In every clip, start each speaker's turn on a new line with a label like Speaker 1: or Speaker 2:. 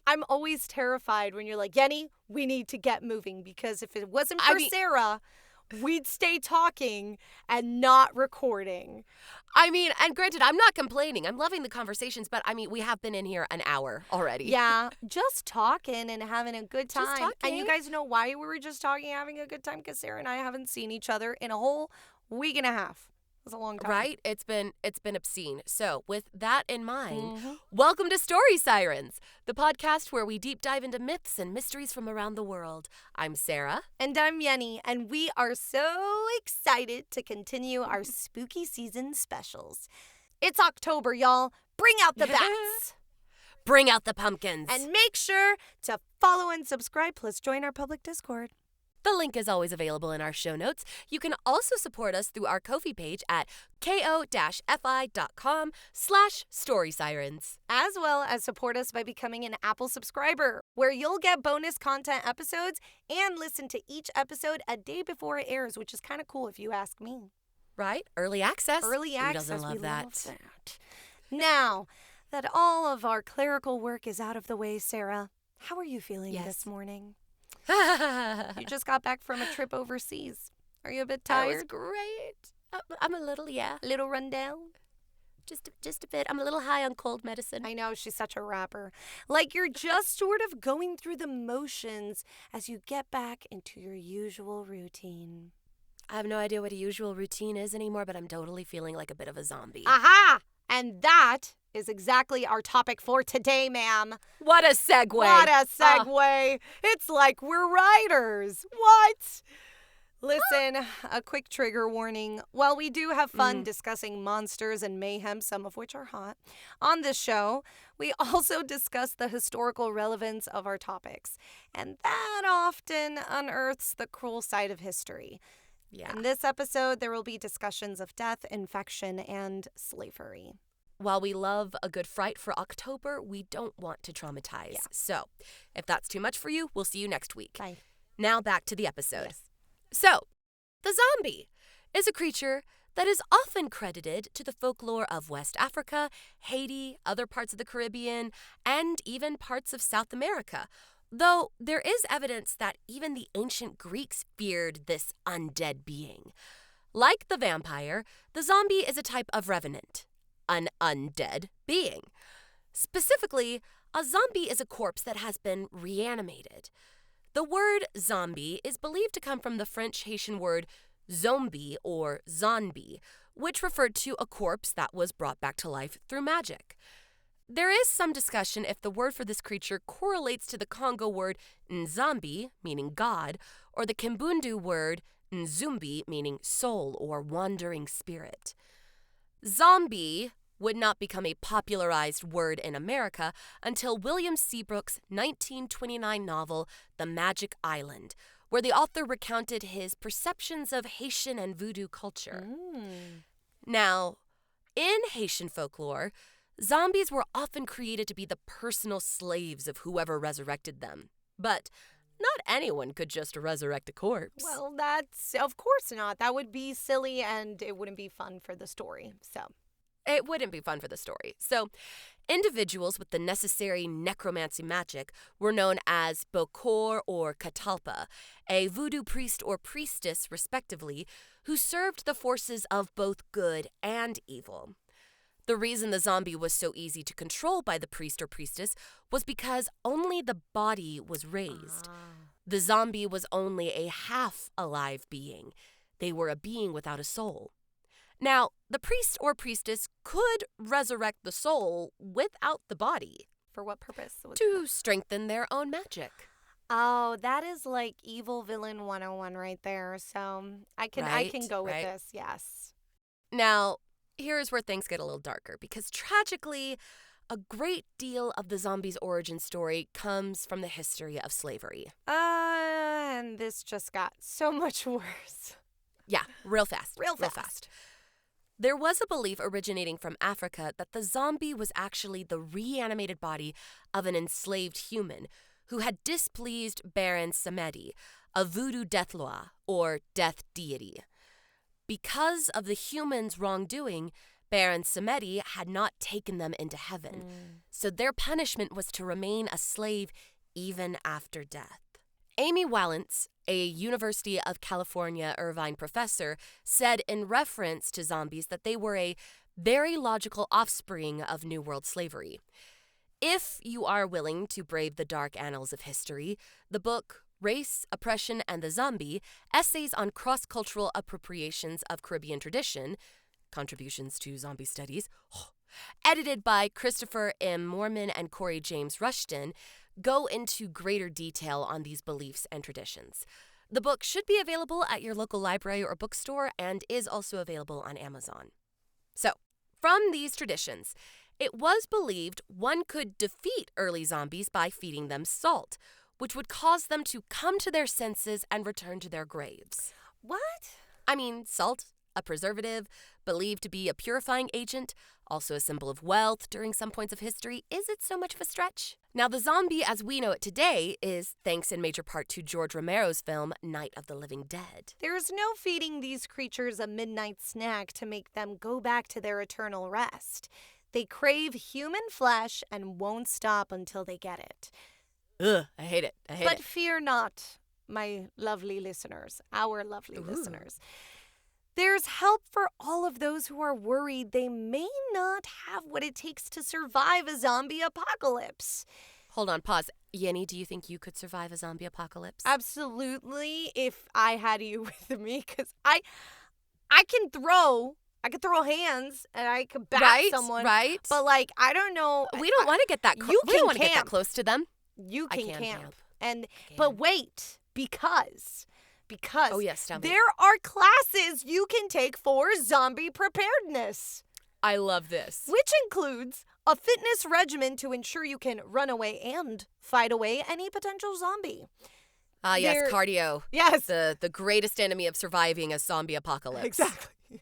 Speaker 1: I'm always terrified when you're like, Yenny, we need to get moving, because if it wasn't for Sarah, we'd stay talking and not recording.
Speaker 2: I mean, and granted, I'm not complaining. I'm loving the conversations, but I mean, we have been in here an hour already.
Speaker 1: Yeah, just talking and having a good time.
Speaker 2: Just talking.
Speaker 1: And you guys know why we were just talking and having a good time? Because Sarah and I haven't seen each other in a whole week and a half. It was a long time.
Speaker 2: Right? It's been obscene. So, with that in mind, welcome to Story Sirens, the podcast where we deep dive into myths and mysteries from around the world. I'm Sarah.
Speaker 1: And I'm Yenny, and we are so excited to continue our spooky season specials. It's October, y'all. Bring out the bats.
Speaker 2: Bring out the pumpkins.
Speaker 1: And make sure to follow and subscribe, plus join our public Discord.
Speaker 2: The link is always available in our show notes. You can also support us through our Ko-fi page at ko-fi.com/storysirens.
Speaker 1: As well as support us by becoming an Apple subscriber, where you'll get bonus content episodes and listen to each episode a day before it airs, which is kind of cool if you ask me.
Speaker 2: Right? Early access.
Speaker 1: Early access.
Speaker 2: Who doesn't love that?
Speaker 1: Love that. Now that all of our clerical work is out of the way, Sarah, how are you feeling this morning? You just got back from a trip overseas. Are you a bit tired?
Speaker 2: That was great. I'm a little,
Speaker 1: A little run down?
Speaker 2: Just a bit. I'm a little high on cold medicine.
Speaker 1: I know, she's such a rapper. Like you're just sort of going through the motions as you get back into your usual routine.
Speaker 2: I have no idea what a usual routine is anymore, but I'm totally feeling like a bit of a zombie.
Speaker 1: Aha! And that is exactly our topic for today, ma'am.
Speaker 2: What a segue.
Speaker 1: What a segue. It's like we're writers. What? Listen, a quick trigger warning. While we do have fun discussing monsters and mayhem, some of which are hot, on this show, we also discuss the historical relevance of our topics. And that often unearths the cruel side of history.
Speaker 2: Yeah.
Speaker 1: In this episode, there will be discussions of death, infection, and slavery.
Speaker 2: While we love a good fright for October, we don't want to traumatize.
Speaker 1: Yeah.
Speaker 2: So, if that's too much for you, we'll see you next week.
Speaker 1: Bye.
Speaker 2: Now back to the episode.
Speaker 1: Yes.
Speaker 2: So, the zombie is a creature that is often credited to the folklore of West Africa, Haiti, other parts of the Caribbean, and even parts of South America. Though there is evidence that even the ancient Greeks feared this undead being. Like the vampire, the zombie is a type of revenant, an undead being. Specifically, a zombie is a corpse that has been reanimated. The word zombie is believed to come from the French-Haitian word zombie or zombie, which referred to a corpse that was brought back to life through magic. There is some discussion if the word for this creature correlates to the Congo word nzambi, meaning God, or the Kimbundu word nzumbi, meaning soul or wandering spirit. Zombie would not become a popularized word in America until William Seabrook's 1929 novel, The Magic Island, where the author recounted his perceptions of Haitian and voodoo culture. Now, in Haitian folklore, zombies were often created to be the personal slaves of whoever resurrected them. But not anyone could just resurrect a corpse.
Speaker 1: Well, that's, of course not. That would be silly and it wouldn't be fun for the story, so.
Speaker 2: It wouldn't be fun for the story. So, individuals with the necessary necromancy magic were known as Bokor or Catalpa, a voodoo priest or priestess, respectively, who served the forces of both good and evil. The reason the zombie was so easy to control by the priest or priestess was because only the body was raised. The zombie was only a half-alive being. They were a being without a soul. Now, the priest or priestess could resurrect the soul without the body.
Speaker 1: For what purpose?
Speaker 2: To strengthen their own magic.
Speaker 1: Oh, that is like evil villain 101 right there. So I can go with this, yes.
Speaker 2: Now, here's where things get a little darker, because tragically, a great deal of the zombie's origin story comes from the history of slavery.
Speaker 1: And this just got so much worse.
Speaker 2: Yeah, real fast. Real fast. There was a belief originating from Africa that the zombie was actually the reanimated body of an enslaved human who had displeased Baron Samedi, a voodoo death loi, or death deity. Because of the human's wrongdoing, Baron Samedi had not taken them into heaven, so their punishment was to remain a slave even after death. Amy Wallance, a University of California Irvine professor, said in reference to zombies that they were a very logical offspring of New World slavery. If you are willing to brave the dark annals of history, the book Race, Oppression, and the Zombie, Essays on Cross-Cultural Appropriations of Caribbean Tradition, Contributions to Zombie Studies, edited by Christopher M. Moorman and Corey James Rushton, go into greater detail on these beliefs and traditions. The book should be available at your local library or bookstore and is also available on Amazon. So, from these traditions, it was believed one could defeat early zombies by feeding them salt, which would cause them to come to their senses and return to their graves.
Speaker 1: What?
Speaker 2: I mean, salt, a preservative, believed to be a purifying agent, also a symbol of wealth during some points of history. Is it so much of a stretch? Now, the zombie as we know it today is thanks in major part to George Romero's film Night of the Living Dead.
Speaker 1: There's no feeding these creatures a midnight snack to make them go back to their eternal rest. They crave human flesh and won't stop until they get it.
Speaker 2: Ugh, I hate it.
Speaker 1: But fear not, my lovely listeners, our lovely listeners. There's help for all of those who are worried they may not have what it takes to survive a zombie apocalypse.
Speaker 2: Hold on, pause. Yenny, do you think you could survive a zombie apocalypse?
Speaker 1: Absolutely, if I had you with me, because I can throw hands and I could bat someone.
Speaker 2: Right.
Speaker 1: But like, I don't know.
Speaker 2: We don't want to get that. We don't want to get that close to them.
Speaker 1: You can camp. And
Speaker 2: can.
Speaker 1: But wait, because
Speaker 2: oh yes, tell me.
Speaker 1: there are classes you can take for zombie preparedness.
Speaker 2: I love this.
Speaker 1: Which includes a fitness regimen to ensure you can run away and fight away any potential zombie.
Speaker 2: Ah, yes, cardio.
Speaker 1: Yes.
Speaker 2: The greatest enemy of surviving a zombie apocalypse.
Speaker 1: Exactly.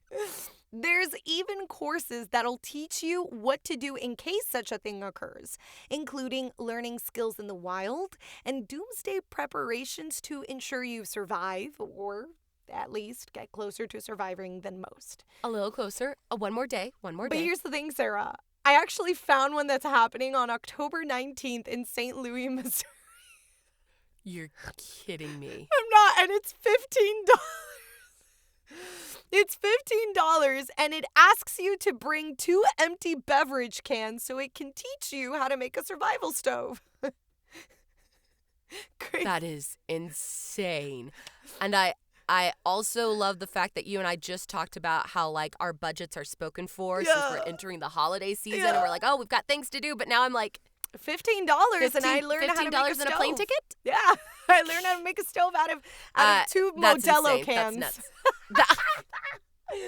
Speaker 1: There's even courses that'll teach you what to do in case such a thing occurs, including learning skills in the wild and doomsday preparations to ensure you survive or at least get closer to surviving than most.
Speaker 2: A little closer. One more day.
Speaker 1: But here's the thing, Sarah. I actually found one that's happening on October 19th in St. Louis, Missouri.
Speaker 2: You're kidding me.
Speaker 1: I'm not, and it's $15. It's $15, and it asks you to bring 2 empty beverage cans so it can teach you how to make a survival stove. Great.
Speaker 2: That is insane. And I also love the fact that you and I just talked about how, like, our budgets are spoken for since we're entering the holiday season. And we're like, oh, we've got things to do. But now I'm like,
Speaker 1: $15 and I learned how to make a stove.
Speaker 2: $15 and a plane ticket?
Speaker 1: Yeah. I learned how to make a stove out of 2 Modelo cans.
Speaker 2: That's nuts.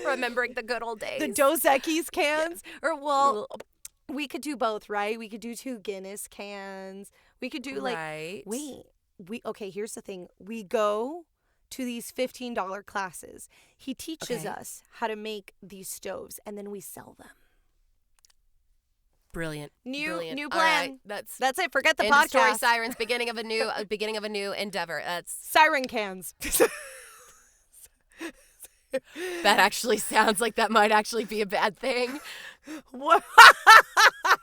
Speaker 2: Remembering the good old days.
Speaker 1: The Dos Equis cans. Yeah. Or, we could do both, right? We could do 2 Guinness cans. We could do, like, okay, here's the thing. We go to these $15 classes. He teaches us how to make these stoves, and then we sell them.
Speaker 2: Brilliant.
Speaker 1: New plan.
Speaker 2: All right,
Speaker 1: that's it. Forget the
Speaker 2: end
Speaker 1: podcast.
Speaker 2: Of story, Sirens. Beginning of a new endeavor. That's
Speaker 1: siren cans.
Speaker 2: That actually sounds like that might actually be a bad thing.
Speaker 1: What?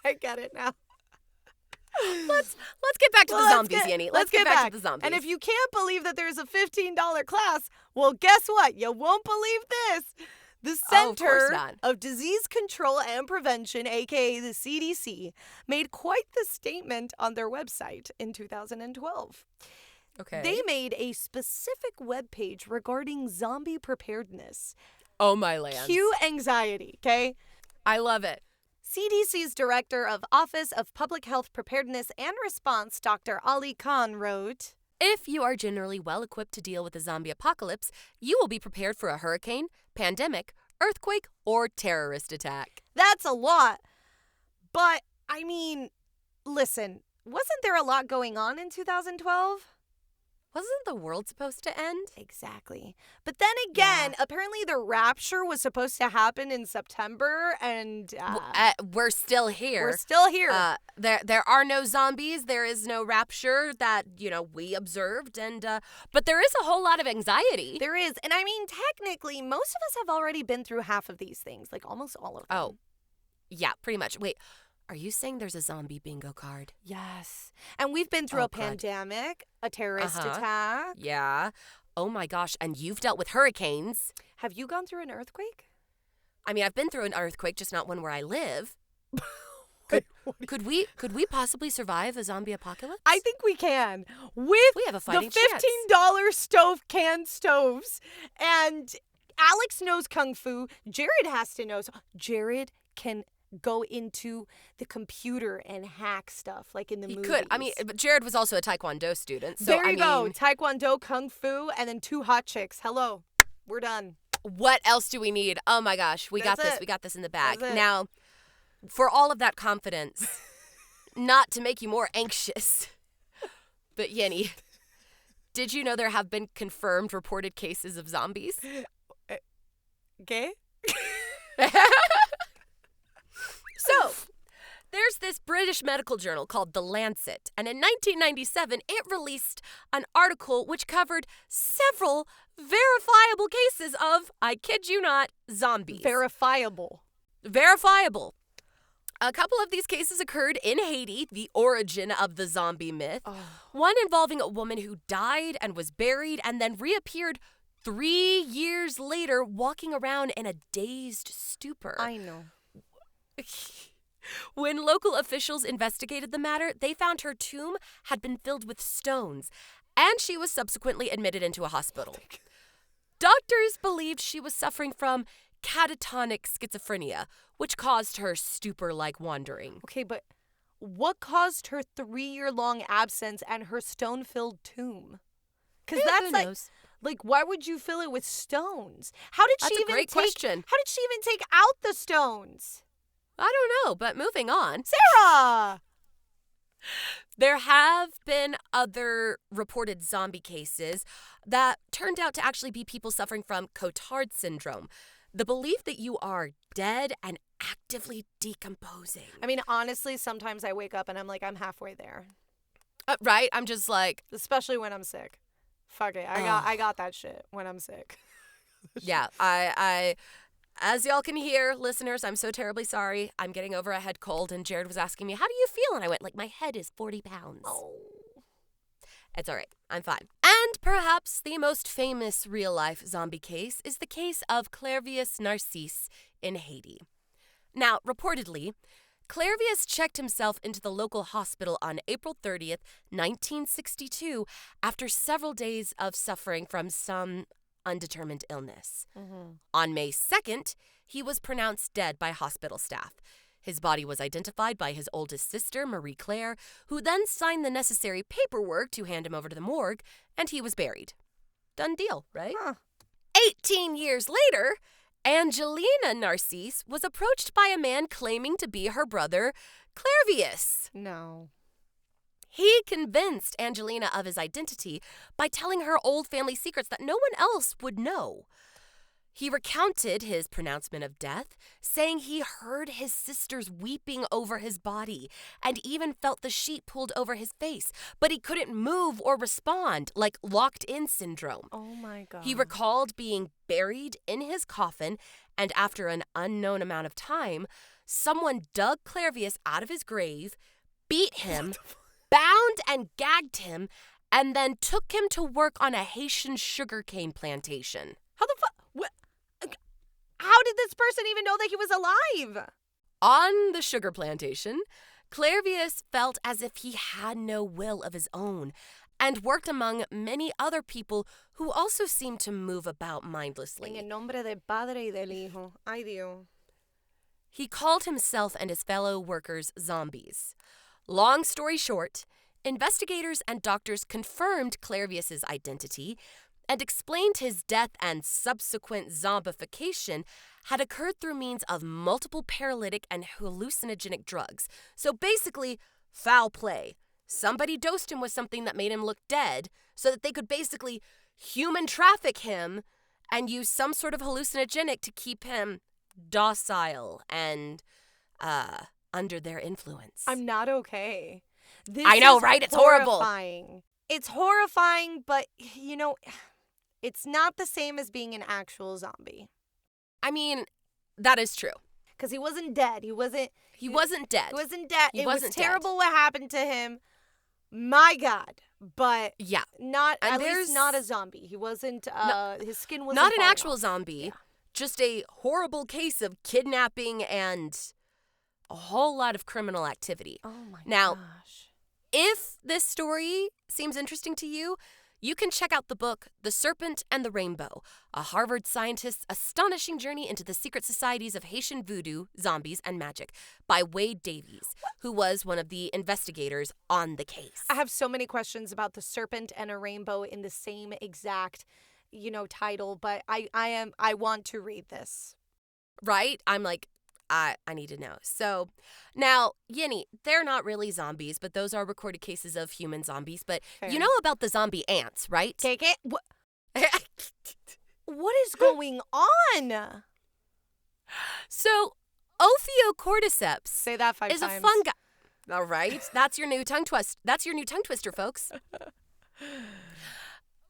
Speaker 1: I get it now.
Speaker 2: Let's get back to the zombies, Yenny. Let's get back to the zombies.
Speaker 1: And if you can't believe that there's a $15 class, well, guess what? You won't believe this. The Center of Disease Control and Prevention, aka the CDC, made quite the statement on their website in 2012.
Speaker 2: Okay.
Speaker 1: They made a specific webpage regarding zombie preparedness.
Speaker 2: Oh, my lands.
Speaker 1: Cue anxiety, okay?
Speaker 2: I love it.
Speaker 1: CDC's Director of Office of Public Health Preparedness and Response, Dr. Ali Khan, wrote,
Speaker 2: if you are generally well equipped to deal with the zombie apocalypse, you will be prepared for a hurricane, pandemic, earthquake, or terrorist attack.
Speaker 1: That's a lot. But, I mean, listen, wasn't there a lot going on in 2012?
Speaker 2: Wasn't the world supposed to end?
Speaker 1: Exactly. But then again, apparently the rapture was supposed to happen in September, and
Speaker 2: we're still here.
Speaker 1: We're still here.
Speaker 2: There are no zombies. There is no rapture that, we observed. And but there is a whole lot of anxiety.
Speaker 1: There is. And I mean, technically, most of us have already been through half of these things, like almost all of them.
Speaker 2: Oh, yeah, pretty much. Wait, are you saying there's a zombie bingo card?
Speaker 1: Yes. And we've been through a pandemic, a terrorist attack.
Speaker 2: Yeah. Oh my gosh. And you've dealt with hurricanes.
Speaker 1: Have you gone through an earthquake?
Speaker 2: I mean, I've been through an earthquake, just not one where I live. Could we possibly survive a zombie apocalypse?
Speaker 1: I think we can. We
Speaker 2: have a fighting
Speaker 1: chance. The $15 canned stoves. And Alex knows Kung Fu. Jared has to know. So Jared can go into the computer and hack stuff like in the movies.
Speaker 2: He could. I mean, but Jared was also a Taekwondo student. So
Speaker 1: there you go. Taekwondo, Kung Fu, and then 2 hot chicks. Hello. We're done.
Speaker 2: What else do we need? Oh my gosh. We got this. We got this in the bag. Now, for all of that confidence, not to make you more anxious, but Yenny, did you know there have been confirmed reported cases of zombies?
Speaker 1: Okay.
Speaker 2: So, there's this British medical journal called The Lancet, and in 1997, it released an article which covered several verifiable cases of, I kid you not, zombies.
Speaker 1: Verifiable.
Speaker 2: A couple of these cases occurred in Haiti, the origin of the zombie myth.
Speaker 1: Oh.
Speaker 2: One involving a woman who died and was buried and then reappeared 3 years later walking around in a dazed stupor.
Speaker 1: I know.
Speaker 2: When local officials investigated the matter, they found her tomb had been filled with stones, and she was subsequently admitted into a hospital. Doctors believed she was suffering from catatonic schizophrenia, which caused her stupor-like wandering.
Speaker 1: Okay, but what caused her 3-year-long absence and her stone-filled tomb? Because that's like, why would you fill it with stones? How did she even
Speaker 2: great question.
Speaker 1: How did she even take out the stones?
Speaker 2: I don't know, but moving on.
Speaker 1: Sarah!
Speaker 2: There have been other reported zombie cases that turned out to actually be people suffering from Cotard syndrome, the belief that you are dead and actively decomposing.
Speaker 1: I mean, honestly, sometimes I wake up and I'm like, I'm halfway there.
Speaker 2: Right? I'm just like...
Speaker 1: Especially when I'm sick. Fuck it. I got that shit when I'm sick.
Speaker 2: Yeah, I as y'all can hear, listeners, I'm so terribly sorry. I'm getting over a head cold, and Jared was asking me, how do you feel? And I went, like, my head is 40 pounds.
Speaker 1: Oh.
Speaker 2: It's all right. I'm fine. And perhaps the most famous real-life zombie case is the case of Clervius Narcisse in Haiti. Now, reportedly, Clervius checked himself into the local hospital on April 30th, 1962, after several days of suffering from some undetermined illness.
Speaker 1: Mm-hmm.
Speaker 2: On May 2nd, he was pronounced dead by hospital staff. His body was identified by his oldest sister, Marie Claire, who then signed the necessary paperwork to hand him over to the morgue, and he was buried. Done deal, right?
Speaker 1: Huh.
Speaker 2: 18 years later, Angelina Narcisse was approached by a man claiming to be her brother, Clervius.
Speaker 1: No.
Speaker 2: He convinced Angelina of his identity by telling her old family secrets that no one else would know. He recounted his pronouncement of death, saying he heard his sisters weeping over his body and even felt the sheet pulled over his face, but he couldn't move or respond, like locked-in syndrome.
Speaker 1: Oh my God.
Speaker 2: He recalled being buried in his coffin, and after an unknown amount of time, someone dug Clervius out of his grave, beat him, bound and gagged him, and then took him to work on a Haitian sugarcane plantation.
Speaker 1: How the fuck? How did this person even know that he was alive?
Speaker 2: On the sugar plantation, Clervius felt as if he had no will of his own and worked among many other people who also seemed to move about mindlessly.
Speaker 1: En el nombre del Padre y del Hijo. Ay, Dios.
Speaker 2: He called himself and his fellow workers zombies. Long story short, investigators and doctors confirmed Clervius's identity and explained his death and subsequent zombification had occurred through means of multiple paralytic and hallucinogenic drugs. So basically, foul play. Somebody dosed him with something that made him look dead, so that they could basically human traffic him and use some sort of hallucinogenic to keep him docile and under their influence.
Speaker 1: I'm not okay. This
Speaker 2: I know,
Speaker 1: is
Speaker 2: right? It's
Speaker 1: horrifying.
Speaker 2: horrible.
Speaker 1: It's horrifying, but, it's not the same as being an actual zombie.
Speaker 2: I mean, that is true.
Speaker 1: Because he wasn't dead. He wasn't dead.
Speaker 2: He wasn't dead.
Speaker 1: It was terrible what happened to him. My God. But
Speaker 2: yeah,
Speaker 1: at least not a zombie. He wasn't, his skin wasn't
Speaker 2: not an
Speaker 1: falling
Speaker 2: actual
Speaker 1: off.
Speaker 2: zombie.
Speaker 1: Yeah.
Speaker 2: Just a horrible case of kidnapping and a whole lot of criminal activity.
Speaker 1: Oh my
Speaker 2: gosh. If this story seems interesting to you, you can check out the book The Serpent and the Rainbow, a Harvard scientist's astonishing journey into the secret societies of Haitian voodoo, zombies, and magic by Wade Davies, who was one of the investigators on the case.
Speaker 1: I have so many questions about The Serpent and a Rainbow in the same exact, title, but I want to read this.
Speaker 2: Right? I'm like, I need to know. So now, Yinny, they're not really zombies, but those are recorded cases of human zombies. But
Speaker 1: Fair.
Speaker 2: You know about the zombie ants, right?
Speaker 1: Take it. What is going on?
Speaker 2: So Ophiocordyceps
Speaker 1: Say that 5
Speaker 2: is
Speaker 1: times.
Speaker 2: a fungi. All right, that's your new tongue twist. That's your new tongue twister, folks.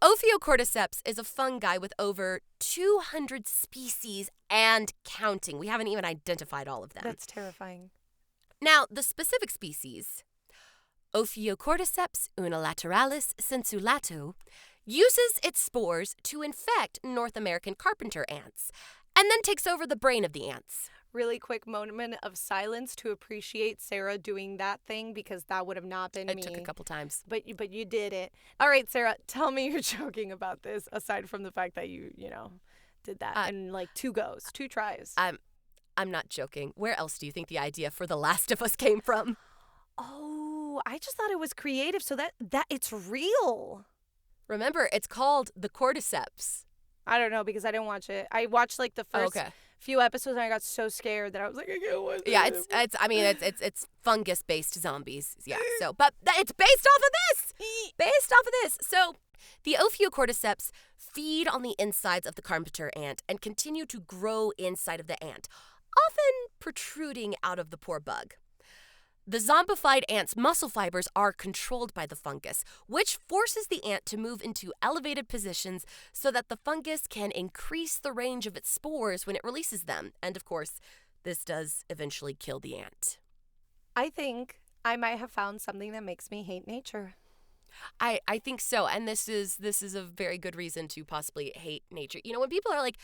Speaker 2: Ophiocordyceps is a fungi with over 200 species and counting. We haven't even identified all of them.
Speaker 1: That's terrifying.
Speaker 2: Now, the specific species, Ophiocordyceps unilateralis sensulato, uses its spores to infect North American carpenter ants and then takes over the brain of the ants.
Speaker 1: Really quick moment of silence to appreciate Sarah doing that thing, because that would have not been me.
Speaker 2: It took a couple times.
Speaker 1: But you did it. All right, Sarah, tell me you're joking about this, aside from the fact that you did that in like 2 tries.
Speaker 2: I'm not joking. Where else do you think the idea for The Last of Us came from?
Speaker 1: Oh, I just thought it was creative, so that it's real.
Speaker 2: Remember, it's called the cordyceps.
Speaker 1: I don't know, because I didn't watch it. I watched like the first few episodes and I got so scared that I was like, I can't watch it.
Speaker 2: Yeah, it's fungus-based zombies. Yeah. So, but it's based off of this. Based off of this. So, the Ophiocordyceps feed on the insides of the carpenter ant and continue to grow inside of the ant, often protruding out of the poor bug. The zombified ant's muscle fibers are controlled by the fungus, which forces the ant to move into elevated positions so that the fungus can increase the range of its spores when it releases them. And of course, this does eventually kill the ant.
Speaker 1: I think I might have found something that makes me hate nature.
Speaker 2: I think so, and this is a very good reason to possibly hate nature. When people are like,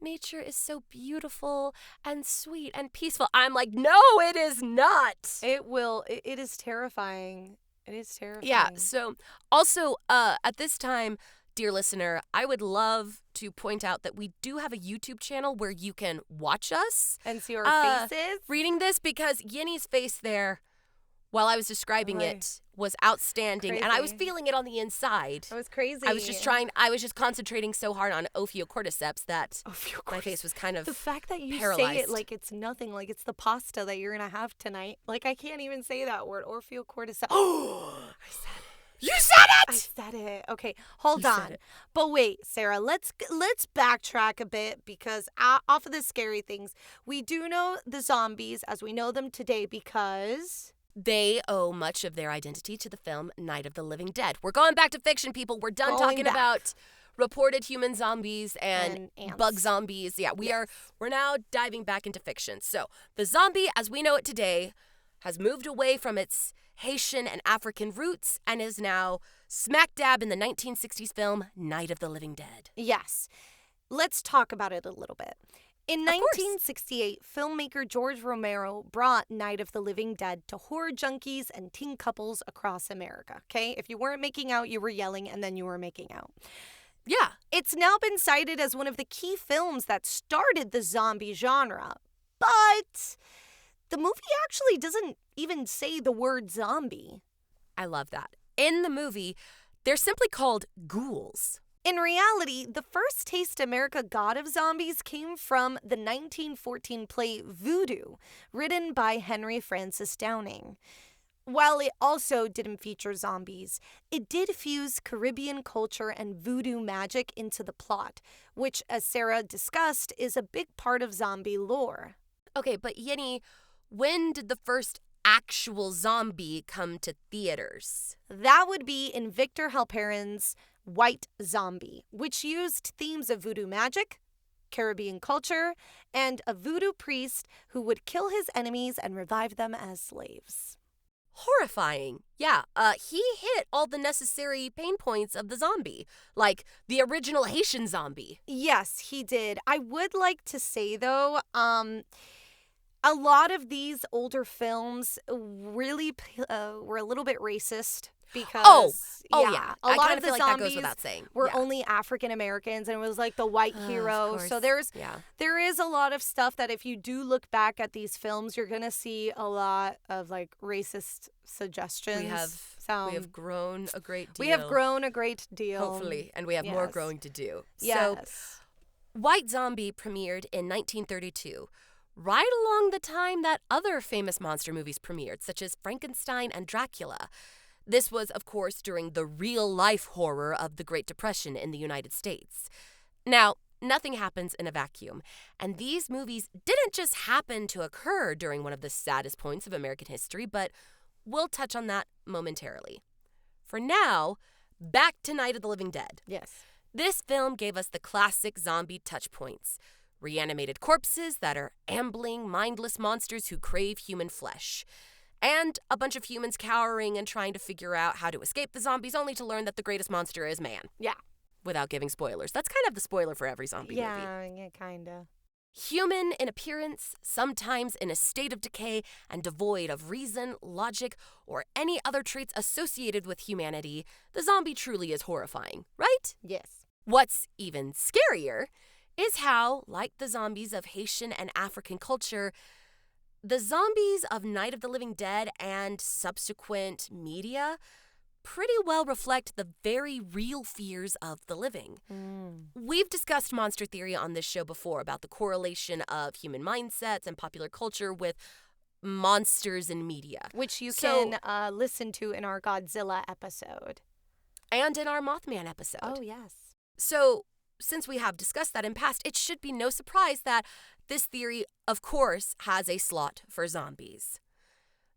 Speaker 2: nature is so beautiful and sweet and peaceful, I'm like, no, it is not.
Speaker 1: It is terrifying. It is terrifying.
Speaker 2: Yeah, so also at this time, dear listener, I would love to point out that we do have a YouTube channel where you can watch us.
Speaker 1: And see our faces.
Speaker 2: Reading this, because Yinny's face there, while I was describing it, was outstanding.
Speaker 1: Crazy.
Speaker 2: And I was feeling it on the inside.
Speaker 1: It was crazy.
Speaker 2: I was just concentrating so hard on Ophiocordyceps that my face was kind of
Speaker 1: the fact that you
Speaker 2: paralyzed.
Speaker 1: say it like it's nothing, like it's the pasta that you're going to have tonight. Like, I can't even say that word, Ophiocordyceps. Oh, I said it.
Speaker 2: You said it!
Speaker 1: I said it. Okay, hold on. But wait, Sarah, let's backtrack a bit, because off of the scary things, we do know the zombies as we know them today because
Speaker 2: they owe much of their identity to the film Night of the Living Dead. We're going back to fiction, people. We're done talking about reported human zombies and bug zombies. Yeah, we're now diving back into fiction. So, the zombie as we know it today has moved away from its Haitian and African roots and is now smack dab in the 1960s film Night of the Living Dead.
Speaker 1: Yes. Let's talk about it a little bit. In 1968, filmmaker George Romero brought Night of the Living Dead to horror junkies and teen couples across America, okay? If you weren't making out, you were yelling, and then you were making out.
Speaker 2: Yeah.
Speaker 1: It's now been cited as one of the key films that started the zombie genre, but the movie actually doesn't even say the word zombie.
Speaker 2: I love that. In the movie, they're simply called ghouls.
Speaker 1: In reality, the first taste America got of zombies came from the 1914 play Voodoo, written by Henry Francis Downing. While it also didn't feature zombies, it did fuse Caribbean culture and voodoo magic into the plot, which, as Sarah discussed, is a big part of zombie lore.
Speaker 2: Okay, but Yenny, when did the first actual zombie come to theaters?
Speaker 1: That would be in Victor Halperin's White Zombie, which used themes of voodoo magic, Caribbean culture, and a voodoo priest who would kill his enemies and revive them as slaves.
Speaker 2: Horrifying. Yeah, he hit all the necessary pain points of the zombie, like the original Haitian zombie.
Speaker 1: Yes, he did. I would like to say, though, a lot of these older films really were a little bit racist because
Speaker 2: yeah.
Speaker 1: a lot of
Speaker 2: feel
Speaker 1: the
Speaker 2: like that
Speaker 1: zombies
Speaker 2: goes without saying.
Speaker 1: were
Speaker 2: Yeah.
Speaker 1: only African Americans, and it was like the white hero.
Speaker 2: Of
Speaker 1: So
Speaker 2: course.
Speaker 1: there is a lot of stuff that if you do look back at these films, you're gonna see a lot of like racist suggestions.
Speaker 2: We have grown a great deal.
Speaker 1: We have grown a great deal.
Speaker 2: Hopefully, and we have more
Speaker 1: Yes.
Speaker 2: growing to do.
Speaker 1: Yes.
Speaker 2: So, White Zombie premiered in 1932, right along the time that other famous monster movies premiered, such as Frankenstein and Dracula. This was, of course, during the real-life horror of the Great Depression in the United States. Now, nothing happens in a vacuum, and these movies didn't just happen to occur during one of the saddest points of American history, but we'll touch on that momentarily. For now, back to Night of the Living Dead.
Speaker 1: Yes.
Speaker 2: This film gave us the classic zombie touch points. Reanimated corpses that are ambling, mindless monsters who crave human flesh. And a bunch of humans cowering and trying to figure out how to escape the zombies, only to learn that the greatest monster is man.
Speaker 1: Yeah.
Speaker 2: Without giving spoilers. That's kind of the spoiler for every zombie movie.
Speaker 1: Yeah, kinda.
Speaker 2: Human in appearance, sometimes in a state of decay and devoid of reason, logic, or any other traits associated with humanity, the zombie truly is horrifying, right?
Speaker 1: Yes.
Speaker 2: What's even scarier is how, like the zombies of Haitian and African culture, the zombies of Night of the Living Dead and subsequent media pretty well reflect the very real fears of the living. We've discussed monster theory on this show before about the correlation of human mindsets and popular culture with monsters in media.
Speaker 1: Which you can listen to in our Godzilla episode.
Speaker 2: And in our Mothman episode.
Speaker 1: Oh, yes.
Speaker 2: So, since we have discussed that in past, it should be no surprise that this theory, of course, has a slot for zombies.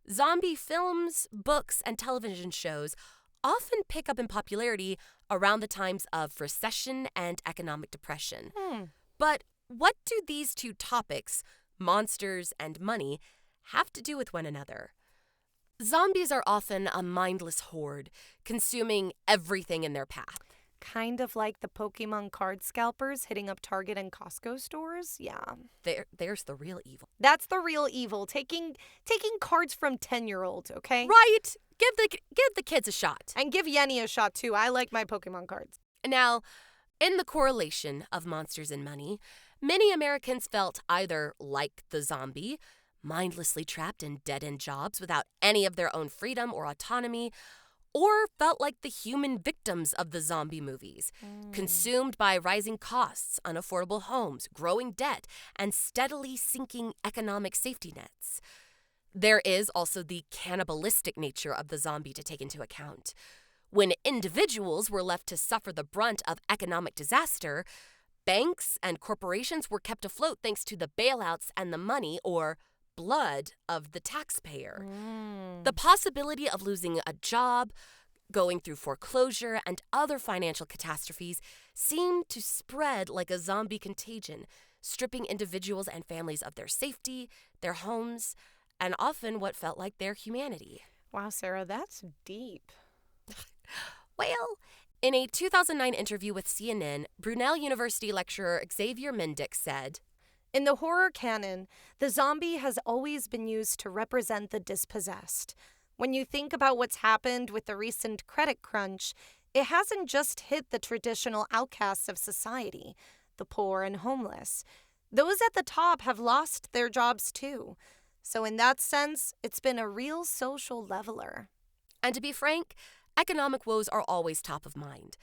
Speaker 2: Zombie films, books, and television shows often pick up in popularity around the times of recession and economic depression. But what do these two topics, monsters and money, have to do with one another? Zombies are often a mindless horde, consuming everything in their path.
Speaker 1: Kind of like the Pokemon card scalpers hitting up Target and Costco stores. Yeah.
Speaker 2: There's the real evil.
Speaker 1: That's the real evil. Taking cards from 10-year-olds, okay?
Speaker 2: Right. Give the kids a shot.
Speaker 1: And give Yenny a shot, too. I like my Pokemon cards.
Speaker 2: Now, in the correlation of monsters and money, many Americans felt either like the zombie, mindlessly trapped in dead-end jobs without any of their own freedom or autonomy, or felt like the human victims of the zombie movies, consumed by rising costs, unaffordable homes, growing debt, and steadily sinking economic safety nets. There is also the cannibalistic nature of the zombie to take into account. When individuals were left to suffer the brunt of economic disaster, banks and corporations were kept afloat thanks to the bailouts and the money, or blood, of the taxpayer. The possibility of losing a job, going through foreclosure, and other financial catastrophes seemed to spread like a zombie contagion, stripping individuals and families of their safety, their homes, and often what felt like their humanity.
Speaker 1: Wow, Sarah, that's deep.
Speaker 2: Well, in a 2009 interview with CNN, Brunel University lecturer Xavier Mendick said,
Speaker 1: In the horror canon, the zombie has always been used to represent the dispossessed. When you think about what's happened with the recent credit crunch, it hasn't just hit the traditional outcasts of society, the poor and homeless. Those at the top have lost their jobs too. So in that sense, it's been a real social leveler.
Speaker 2: And to be frank, economic woes are always top of mind.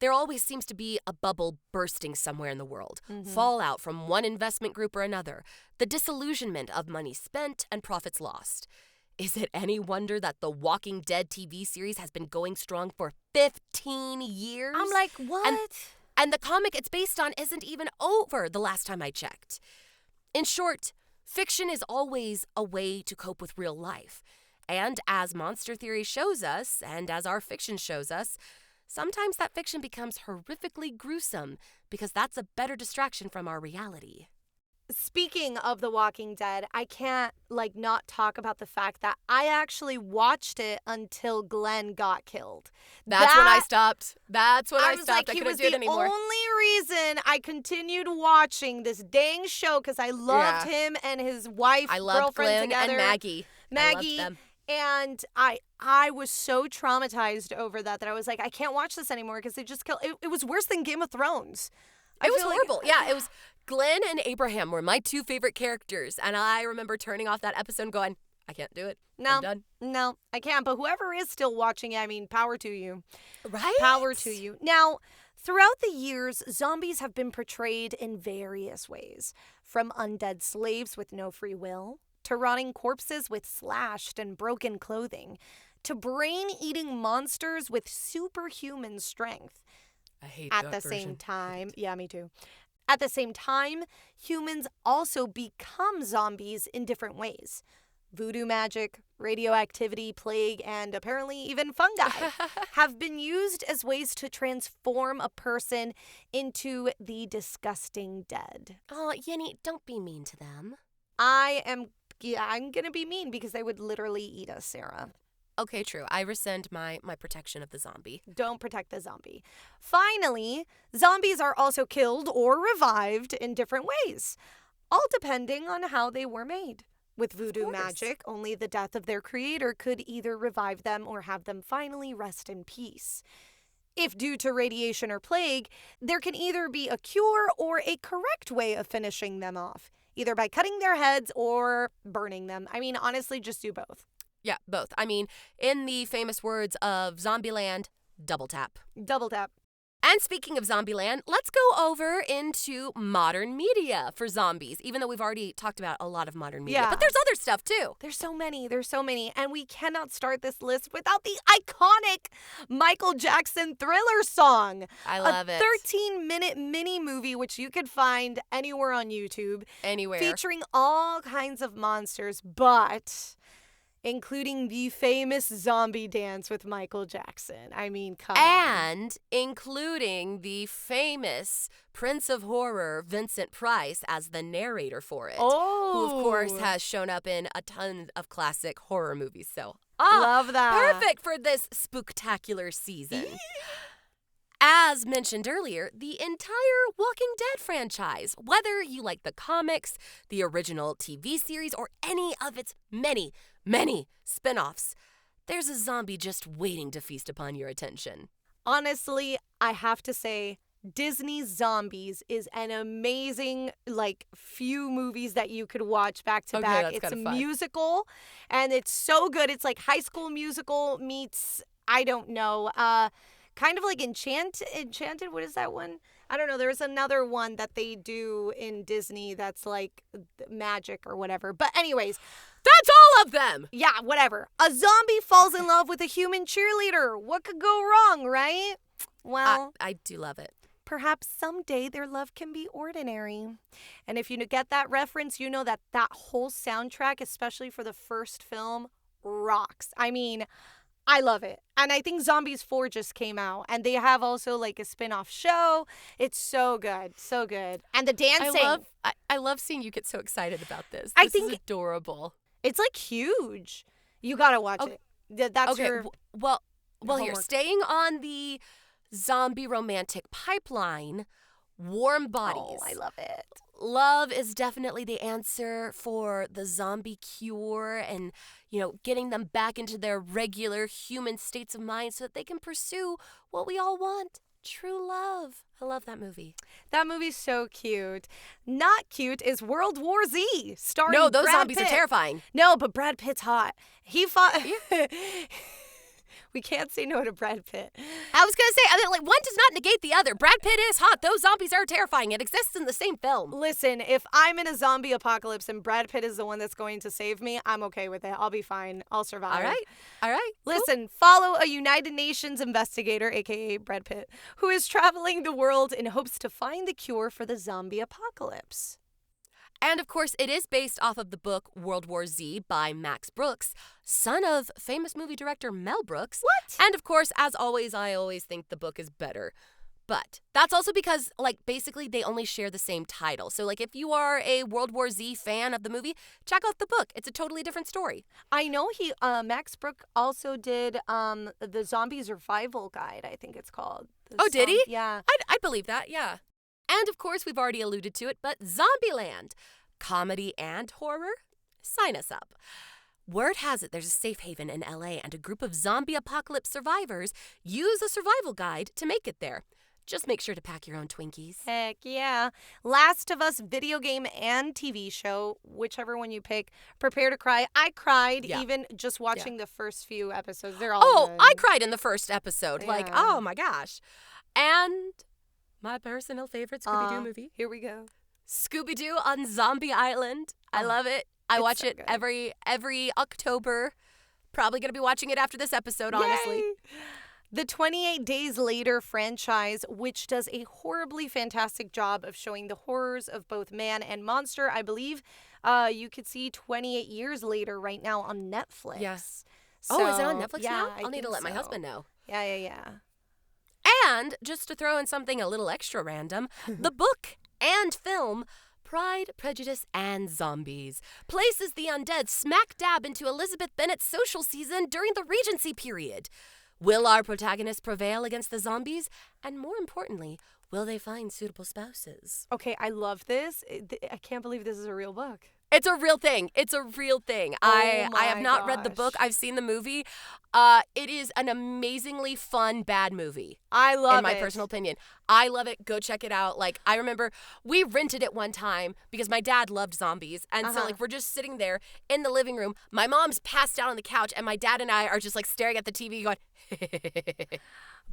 Speaker 2: There always seems to be a bubble bursting somewhere in the world, fallout from one investment group or another, the disillusionment of money spent and profits lost. Is it any wonder that the Walking Dead TV series has been going strong for 15 years?
Speaker 1: I'm like, what?
Speaker 2: And the comic it's based on isn't even over the last time I checked. In short, fiction is always a way to cope with real life. And as monster theory shows us, and as our fiction shows us, sometimes that fiction becomes horrifically gruesome because that's a better distraction from our reality.
Speaker 1: Speaking of The Walking Dead, I can't not talk about the fact that I actually watched it until Glenn got killed.
Speaker 2: That's when I stopped. That's when I stopped. I couldn't do it anymore.
Speaker 1: He was the only reason I continued watching this dang show because I loved him and his wife,
Speaker 2: I loved
Speaker 1: girlfriend
Speaker 2: Glenn
Speaker 1: together.
Speaker 2: and Maggie. I loved them.
Speaker 1: And I was so traumatized over that I was like, I can't watch this anymore because they just killed. It was worse than Game of Thrones.
Speaker 2: It was horrible. Yeah, it was. Glenn and Abraham were my two favorite characters, and I remember turning off that episode and going, I can't do it. I'm done.
Speaker 1: No, I can't. But whoever is still watching it, I mean, power to you.
Speaker 2: Right?
Speaker 1: Power to you. Now, throughout the years, zombies have been portrayed in various ways, from undead slaves with no free will, to rotting corpses with slashed and broken clothing, to brain-eating monsters with superhuman strength.
Speaker 2: I hate
Speaker 1: At
Speaker 2: that
Speaker 1: the
Speaker 2: version.
Speaker 1: same time, yeah, me too. At the same time, humans also become zombies in different ways. Voodoo magic, radioactivity, plague, and apparently even fungi have been used as ways to transform a person into the disgusting dead.
Speaker 2: Oh, Yenny, don't be mean to them.
Speaker 1: I'm going to be mean because they would literally eat us, Sarah.
Speaker 2: Okay, true. I rescind my protection of the zombie.
Speaker 1: Don't protect the zombie. Finally, zombies are also killed or revived in different ways, all depending on how they were made. With voodoo magic, only the death of their creator could either revive them or have them finally rest in peace. If due to radiation or plague, there can either be a cure or a correct way of finishing them off, either by cutting their heads or burning them. I mean, honestly, just do both.
Speaker 2: Yeah, both. I mean, in the famous words of Zombieland, double tap.
Speaker 1: Double tap.
Speaker 2: And speaking of Zombieland, let's go over into modern media for zombies, even though we've already talked about a lot of modern media.
Speaker 1: Yeah.
Speaker 2: But there's other stuff, too.
Speaker 1: There's so many. And we cannot start this list without the iconic Michael Jackson Thriller song.
Speaker 2: I love it.
Speaker 1: A 13-minute mini movie, which you could find anywhere on YouTube.
Speaker 2: Anywhere.
Speaker 1: Featuring all kinds of monsters, but including the famous zombie dance with Michael Jackson. I mean, come on.
Speaker 2: And including the famous Prince of Horror, Vincent Price, as the narrator for it.
Speaker 1: Oh.
Speaker 2: Who, of course, has shown up in a ton of classic horror movies. So,
Speaker 1: love that.
Speaker 2: Perfect for this spooktacular season. As mentioned earlier, the entire Walking Dead franchise, whether you like the comics, the original TV series, or any of its many, many spin-offs, there's a zombie just waiting to feast upon your attention.
Speaker 1: Honestly, I have to say, Disney's Zombies is an amazing, few movies that you could watch back to back.
Speaker 2: That's
Speaker 1: It's a
Speaker 2: fun.
Speaker 1: musical, and it's so good. It's like High School Musical meets, I don't know, kind of like Enchanted. What is that one? I don't know. There's another one that they do in Disney that's like magic or whatever. But anyways,
Speaker 2: that's all of them.
Speaker 1: Yeah, whatever. A zombie falls in love with a human cheerleader. What could go wrong, right? Well,
Speaker 2: I do love it.
Speaker 1: Perhaps someday their love can be ordinary. And if you get that reference, you know that whole soundtrack, especially for the first film, rocks. I mean, I love it. And I think Zombies 4 just came out. And they have also a spin-off show. It's so good. So good. And the dancing.
Speaker 2: I love seeing you get so excited about this.
Speaker 1: I
Speaker 2: This
Speaker 1: think
Speaker 2: is adorable.
Speaker 1: It's huge. You gotta watch it. That's
Speaker 2: okay.
Speaker 1: your
Speaker 2: Well, here,
Speaker 1: homework.
Speaker 2: staying on the zombie romantic pipeline, Warm Bodies.
Speaker 1: Oh, I love it.
Speaker 2: Love is definitely the answer for the zombie cure and, getting them back into their regular human states of mind so that they can pursue what we all want, true love. I love that movie.
Speaker 1: That movie's so cute. Not cute is World War Z, starring
Speaker 2: No, those
Speaker 1: Brad
Speaker 2: zombies
Speaker 1: Pitt.
Speaker 2: are terrifying.
Speaker 1: No, but Brad Pitt's hot. He fought... We can't say no to Brad Pitt.
Speaker 2: I was going to say, like, one does not negate the other. Brad Pitt is hot. Those zombies are terrifying. It exists in the same film.
Speaker 1: Listen, if I'm in a zombie apocalypse and Brad Pitt is the one that's going to save me, I'm okay with it. I'll be fine. I'll survive.
Speaker 2: All right.
Speaker 1: Listen, follow a United Nations investigator, a.k.a. Brad Pitt, who is traveling the world in hopes to find the cure for the zombie apocalypse.
Speaker 2: And, of course, it is based off of the book World War Z by Max Brooks, son of famous movie director Mel Brooks.
Speaker 1: What?
Speaker 2: And, of course, as always, I always think the book is better. But that's also because, like, basically they only share the same title. So, like, if you are a World War Z fan of the movie, check out the book. It's a totally different story.
Speaker 1: I know Max Brooks also did the Zombie Survival Guide, I think it's called.
Speaker 2: Did he?
Speaker 1: Yeah.
Speaker 2: I believe that, yeah. And, of course, we've already alluded to it, but Zombieland. Comedy and horror? Sign us up. Word has it there's a safe haven in LA, and a group of zombie apocalypse survivors use a survival guide to make it there. Just make sure to pack your own Twinkies.
Speaker 1: Heck yeah. Last of Us video game and TV show, whichever one you pick. Prepare to cry. I cried even just watching the first few episodes. They're all good.
Speaker 2: I cried in the first episode.
Speaker 1: Yeah.
Speaker 2: Like, oh my gosh. And my personal favorite Scooby-Doo movie.
Speaker 1: Here we go.
Speaker 2: Scooby-Doo on Zombie Island. I love it. I watch it
Speaker 1: good.
Speaker 2: every October. Probably going to be watching it after this episode, honestly.
Speaker 1: Yay! The 28 Days Later franchise, which does a horribly fantastic job of showing the horrors of both man and monster. I believe you could see 28 Years Later right now on Netflix.
Speaker 2: Yes.
Speaker 1: So,
Speaker 2: is it on Netflix now?
Speaker 1: I
Speaker 2: I'll need to
Speaker 1: think
Speaker 2: let my
Speaker 1: so.
Speaker 2: husband know.
Speaker 1: Yeah.
Speaker 2: And just to throw in something a little extra random, the book and film Pride, Prejudice, and Zombies places the undead smack dab into Elizabeth Bennet's social season during the Regency period. Will our protagonists prevail against the zombies? And more importantly, will they find suitable spouses?
Speaker 1: Okay, I love this. I can't believe this is a real book.
Speaker 2: It's a real thing. I have not read the book. I've seen the movie. It is an amazingly fun, bad movie.
Speaker 1: I love it.
Speaker 2: In my personal opinion. I love it. Go check it out. Like, I remember we rented it one time because my dad loved zombies. And so, like, we're just sitting there in the living room. My mom's passed out on the couch, and my dad and I are just, like, staring at the TV going,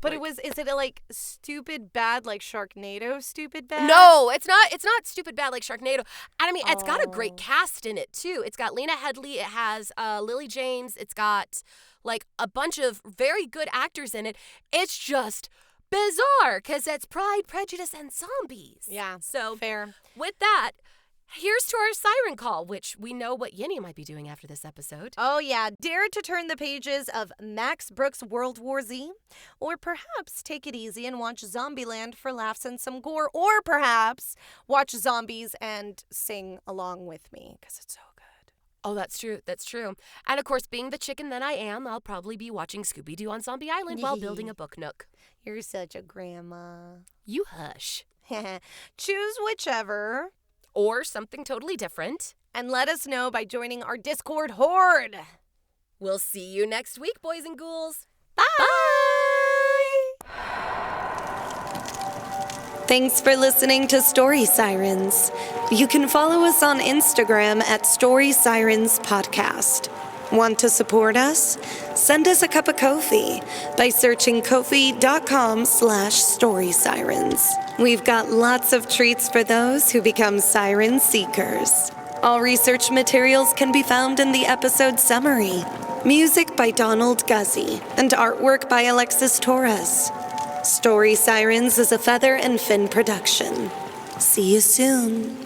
Speaker 1: But is it like stupid bad like Sharknado stupid bad?
Speaker 2: No, it's not stupid bad like Sharknado. And I mean, it's got a great cast in it too. It's got Lena Headey, it has Lily James, it's got like a bunch of very good actors in it. It's just bizarre because it's Pride, Prejudice, and Zombies.
Speaker 1: Yeah,
Speaker 2: so
Speaker 1: fair.
Speaker 2: With that, here's to our siren call, which we know what Yinny might be doing after this episode.
Speaker 1: Oh, yeah. Dare to turn the pages of Max Brooks' World War Z? Or perhaps take it easy and watch Zombieland for laughs and some gore. Or perhaps watch Zombies and sing along with me, because it's so good.
Speaker 2: Oh, that's true. That's true. And of course, being the chicken that I am, I'll probably be watching Scooby-Doo on Zombie Island while building a book nook.
Speaker 1: You're such a grandma.
Speaker 2: You hush.
Speaker 1: Choose whichever.
Speaker 2: Or something totally different.
Speaker 1: And let us know by joining our Discord horde.
Speaker 2: We'll see you next week, boys and ghouls.
Speaker 1: Bye! Thanks for listening to Story Sirens. You can follow us on Instagram at Story Sirens Podcast. Want to support us? Send us a cup of Ko-fi by searching ko-fi.com/storysirens. We've got lots of treats for those who become siren seekers. All research materials can be found in the episode summary. Music by Donald Guzzi and artwork by Alexis Torres. Story Sirens is a Feather and Fin production. See you soon.